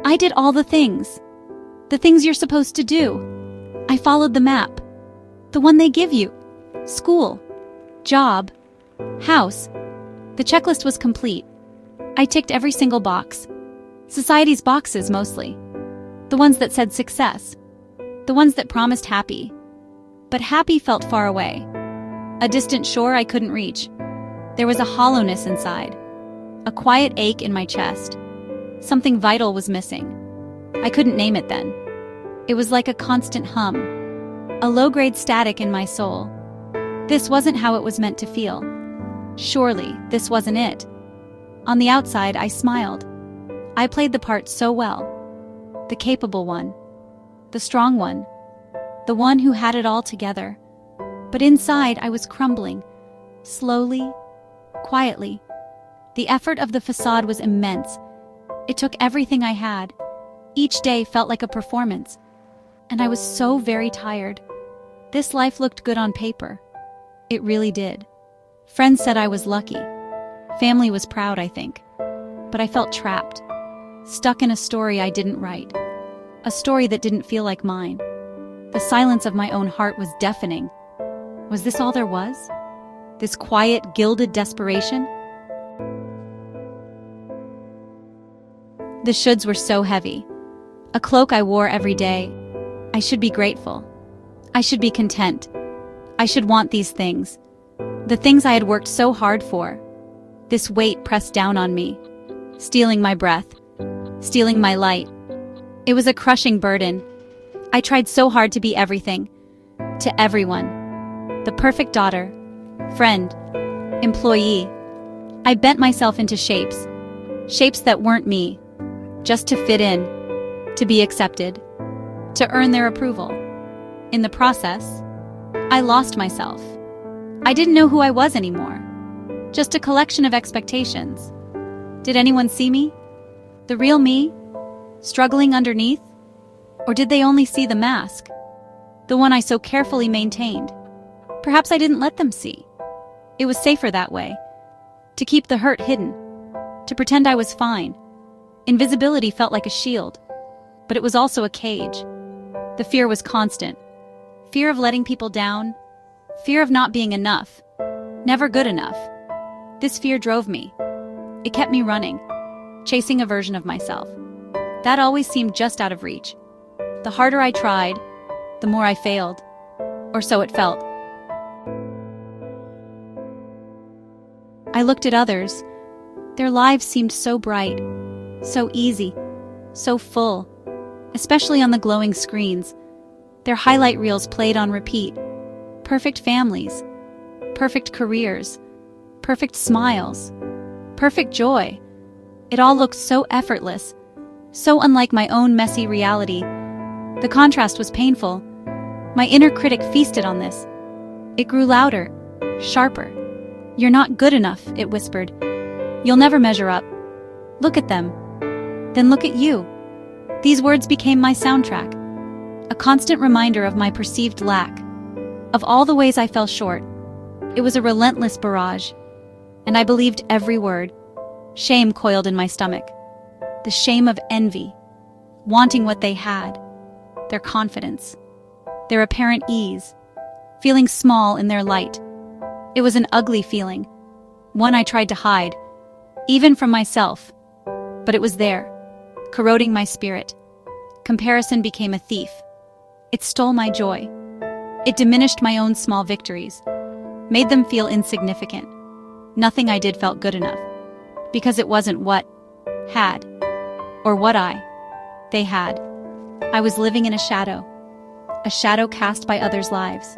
I did all the things you're supposed to do. I followed the map, the one they give you. School, job, house. The checklist was complete. I ticked every single box. Society's boxes, mostly. The ones that said success. The ones that promised happy. But happy felt far away. A distant shore I couldn't reach. There was a hollowness inside. A quiet ache in my chest. Something vital was missing. I couldn't name it then. It was like a constant hum. A low-grade static in my soul. This wasn't how it was meant to feel. Surely, this wasn't it. On the outside, I smiled. I played the part so well. The capable one. The strong one. The one who had it all together. But inside, I was crumbling. Slowly, quietly. The effort of the facade was immense. It took everything I had. Each day felt like a performance. And I was so very tired. This life looked good on paper. It really did. Friends said I was lucky. Family was proud, I think. But I felt trapped. Stuck in a story I didn't write. A story that didn't feel like mine. The silence of my own heart was deafening. Was this all there was? This quiet, gilded desperation? The shoulds were so heavy. A cloak I wore every day. I should be grateful. I should be content. I should want these things. The things I had worked so hard for. This weight pressed down on me, stealing my breath, stealing my light. It was a crushing burden. I tried so hard to be everything, to everyone. The perfect daughter, friend, employee. I bent myself into shapes that weren't me, just to fit in, to be accepted, to earn their approval. In the process, I lost myself. I didn't know who I was anymore. Just a collection of expectations. Did anyone see me? The real me? Struggling underneath? Or did they only see the mask? The one I so carefully maintained? Perhaps I didn't let them see. It was safer that way. To keep the hurt hidden. To pretend I was fine. Invisibility felt like a shield. But it was also a cage. The fear was constant. Fear of letting people down. Fear of not being enough. Never good enough. This fear drove me. It kept me running, chasing a version of myself. That always seemed just out of reach. The harder I tried, the more I failed. Or so it felt. I looked at others. Their lives seemed so bright, so easy, so full, especially on the glowing screens. Their highlight reels played on repeat. Perfect families, perfect careers, perfect smiles, perfect joy. It all looked so effortless, so unlike my own messy reality. The contrast was painful. My inner critic feasted on this. It grew louder, sharper. "You're not good enough," it whispered. "You'll never measure up. Look at them. Then look at you." These words became my soundtrack, a constant reminder of my perceived lack, of all the ways I fell short. It was a relentless barrage, and I believed every word. Shame coiled in my stomach. The shame of envy, wanting what they had, their confidence, their apparent ease, feeling small in their light. It was an ugly feeling, one I tried to hide, even from myself. But it was there, corroding my spirit. Comparison became a thief. It stole my joy. It diminished my own small victories, made them feel insignificant. Nothing I did felt good enough, because it wasn't what had, or what they had. I was living in a shadow cast by others' lives,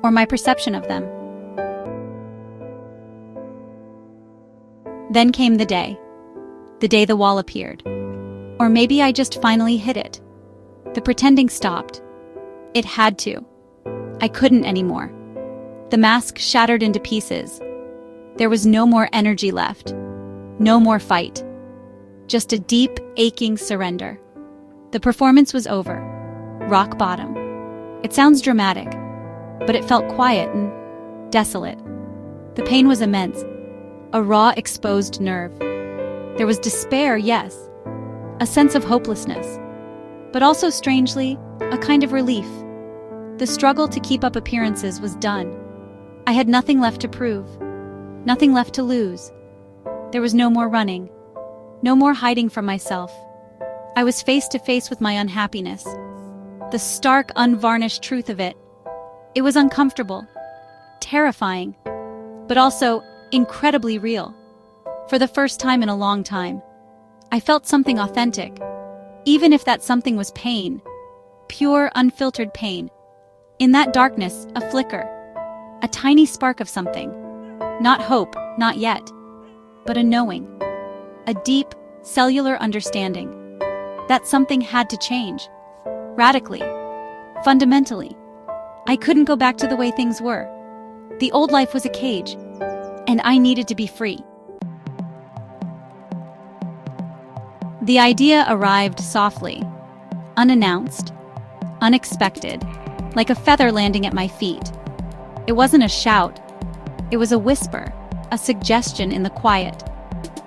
or my perception of them. Then came the day the wall appeared. Or maybe I just finally hit it. The pretending stopped. It had to. I couldn't anymore. The mask shattered into pieces. There was no more energy left. No more fight. Just a deep, aching surrender. The performance was over. Rock bottom. It sounds dramatic, but it felt quiet and desolate. The pain was immense. A raw, exposed nerve. There was despair, yes. a sense of hopelessness, but also, strangely, a kind of relief. The struggle to keep up appearances was done. I had nothing left to prove, nothing left to lose. There was no more running, no more hiding from myself. I was face to face with my unhappiness, the stark, unvarnished truth of it. It was uncomfortable, terrifying, but also incredibly real. For the first time in a long time, I felt something authentic, even if that something was pain, pure, unfiltered pain. In that darkness, a flicker, a tiny spark of something. Not hope, not yet, but a knowing, a deep, cellular understanding that something had to change, radically, fundamentally. I couldn't go back to the way things were. The old life was a cage, and I needed to be free. The idea arrived softly, unannounced, unexpected, like a feather landing at my feet. It wasn't a shout. It was a whisper, a suggestion in the quiet.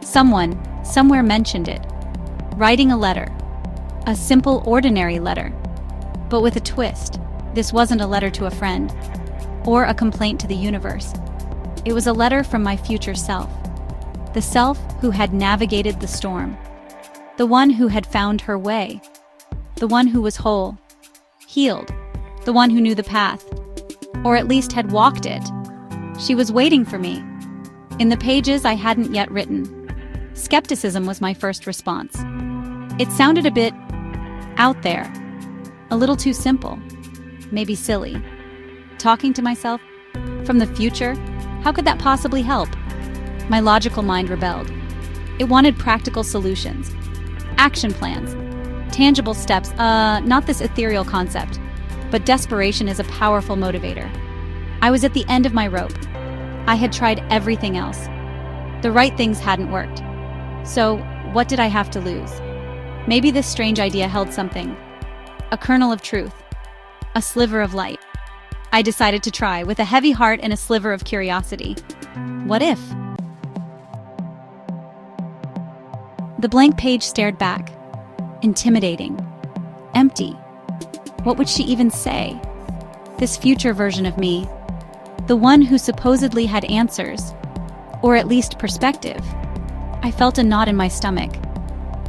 Someone, somewhere mentioned it. Writing a letter. A simple, ordinary letter. But with a twist. This wasn't a letter to a friend, or a complaint to the universe. It was a letter from my future self. The self who had navigated the storm. The one who had found her way. The one who was whole, healed. The one who knew the path, or at least had walked it. She was waiting for me, in the pages I hadn't yet written. Skepticism was my first response. It sounded a bit out there, a little too simple, maybe silly. Talking to myself from the future, how could that possibly help? My logical mind rebelled. It wanted practical solutions, action plans, tangible steps, not this ethereal concept. But desperation is a powerful motivator. I was at the end of my rope. I had tried everything else. The right things hadn't worked. So, what did I have to lose? Maybe this strange idea held something. A kernel of truth. A sliver of light. I decided to try, with a heavy heart and a sliver of curiosity. What if? The blank page stared back. Intimidating. Empty. What would she even say? This future version of me, the one who supposedly had answers, or at least perspective. I felt a knot in my stomach.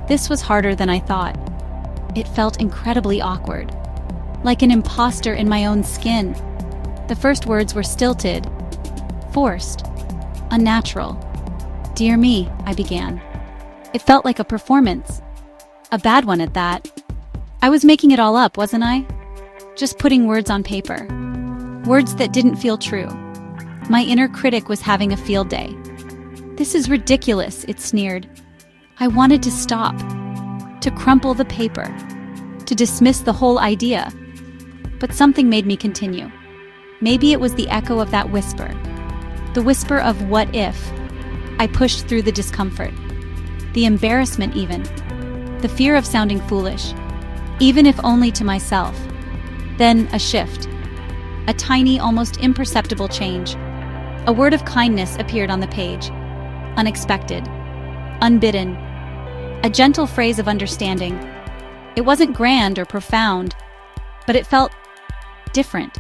This was harder than I thought. It felt incredibly awkward, like an imposter in my own skin. The first words were stilted, forced, unnatural. "Dear me," I began. It felt like a performance, a bad one at that. I was making it all up, wasn't I? Just putting words on paper. Words that didn't feel true. My inner critic was having a field day. "This is ridiculous," it sneered. I wanted to stop, to crumple the paper, to dismiss the whole idea. But something made me continue. Maybe it was the echo of that whisper. The whisper of what if. I pushed through the discomfort. The embarrassment even. The fear of sounding foolish. Even if only to myself. Then a shift. A tiny, almost imperceptible change. A word of kindness appeared on the page. Unexpected. Unbidden. A gentle phrase of understanding. It wasn't grand or profound, but it felt different.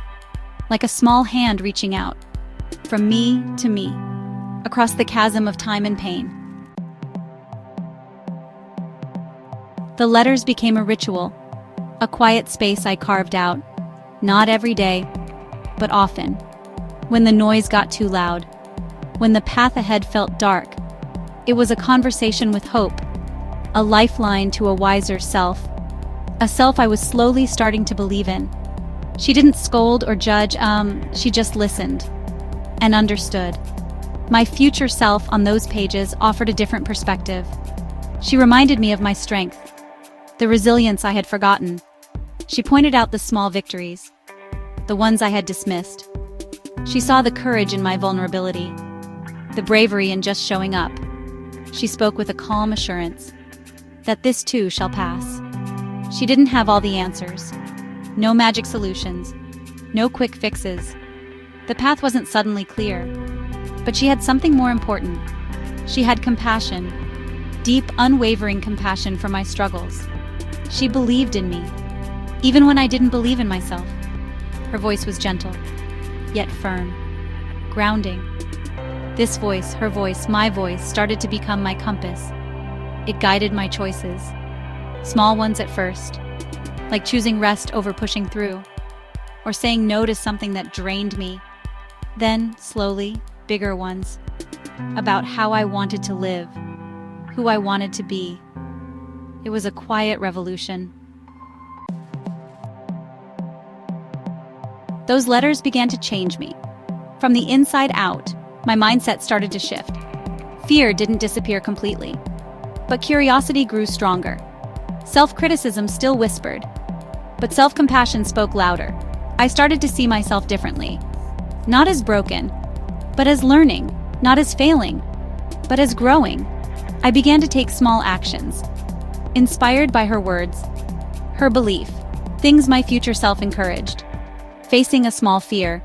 Like a small hand reaching out. From me to me. Across the chasm of time and pain. The letters became a ritual. A quiet space I carved out, not every day, but often, when the noise got too loud, when the path ahead felt dark. It was a conversation with hope, a lifeline to a wiser self, a self I was slowly starting to believe in. She didn't scold or judge, she just listened and understood. My future self on those pages offered a different perspective. She reminded me of my strength, the resilience I had forgotten. She pointed out the small victories, the ones I had dismissed. She saw the courage in my vulnerability, the bravery in just showing up. She spoke with a calm assurance that this too shall pass. She didn't have all the answers, no magic solutions, no quick fixes. The path wasn't suddenly clear, but she had something more important. She had compassion, deep, unwavering compassion for my struggles. She believed in me, even when I didn't believe in myself. Her voice was gentle, yet firm, grounding. This voice, her voice, my voice, started to become my compass. It guided my choices, small ones at first, like choosing rest over pushing through, or saying no to something that drained me. Then, slowly, bigger ones, about how I wanted to live, who I wanted to be. It was a quiet revolution. Those letters began to change me. From the inside out, my mindset started to shift. Fear didn't disappear completely, but curiosity grew stronger. Self-criticism still whispered, but self-compassion spoke louder. I started to see myself differently, not as broken, but as learning, not as failing, but as growing. I began to take small actions, inspired by her words, her belief, things my future self encouraged. Facing a small fear,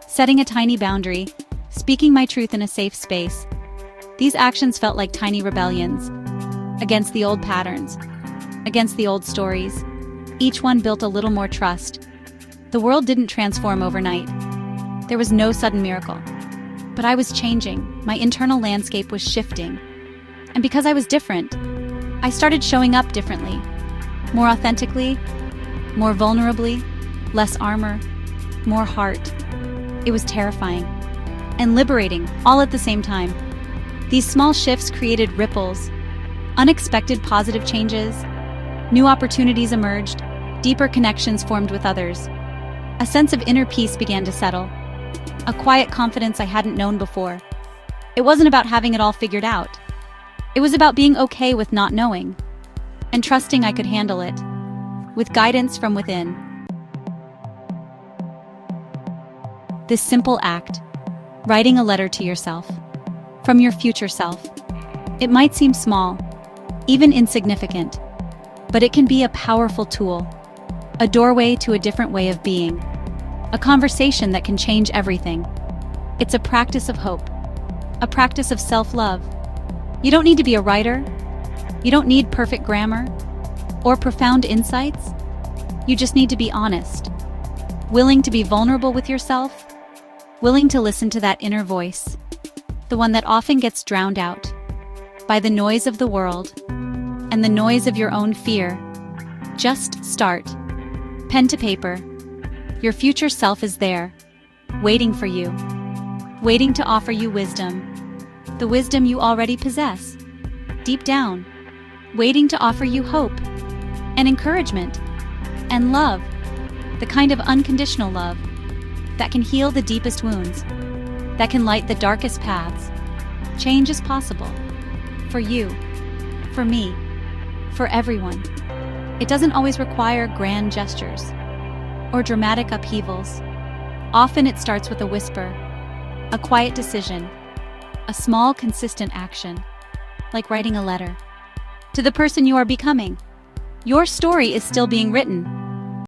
setting a tiny boundary, speaking my truth in a safe space. These actions felt like tiny rebellions against the old patterns, against the old stories. Each one built a little more trust. The world didn't transform overnight. There was no sudden miracle. But I was changing. My internal landscape was shifting. And because I was different, I started showing up differently. More authentically, more vulnerably, less armor, more heart. It was terrifying and liberating, all at the same time. These small shifts created ripples, unexpected positive changes, new opportunities emerged, deeper connections formed with others. A sense of inner peace began to settle, a quiet confidence I hadn't known before. It wasn't about having it all figured out. It was about being okay with not knowing, and trusting I could handle it, with guidance from within. This simple act, writing a letter to yourself, from your future self. It might seem small, even insignificant, but it can be a powerful tool, a doorway to a different way of being, a conversation that can change everything. It's a practice of hope, a practice of self-love. You don't need to be a writer. You don't need perfect grammar or profound insights. You just need to be honest, willing to be vulnerable with yourself, willing to listen to that inner voice, the one that often gets drowned out by the noise of the world and the noise of your own fear. Just start. Pen to paper. Your future self is there, waiting for you, waiting to offer you wisdom, the wisdom you already possess, deep down, waiting to offer you hope and encouragement and love, the kind of unconditional love that can heal the deepest wounds, that can light the darkest paths. Change is possible. For you, for me, for everyone. It doesn't always require grand gestures or dramatic upheavals. Often it starts with a whisper, a quiet decision, a small, consistent action, like writing a letter to the person you are becoming. Your story is still being written.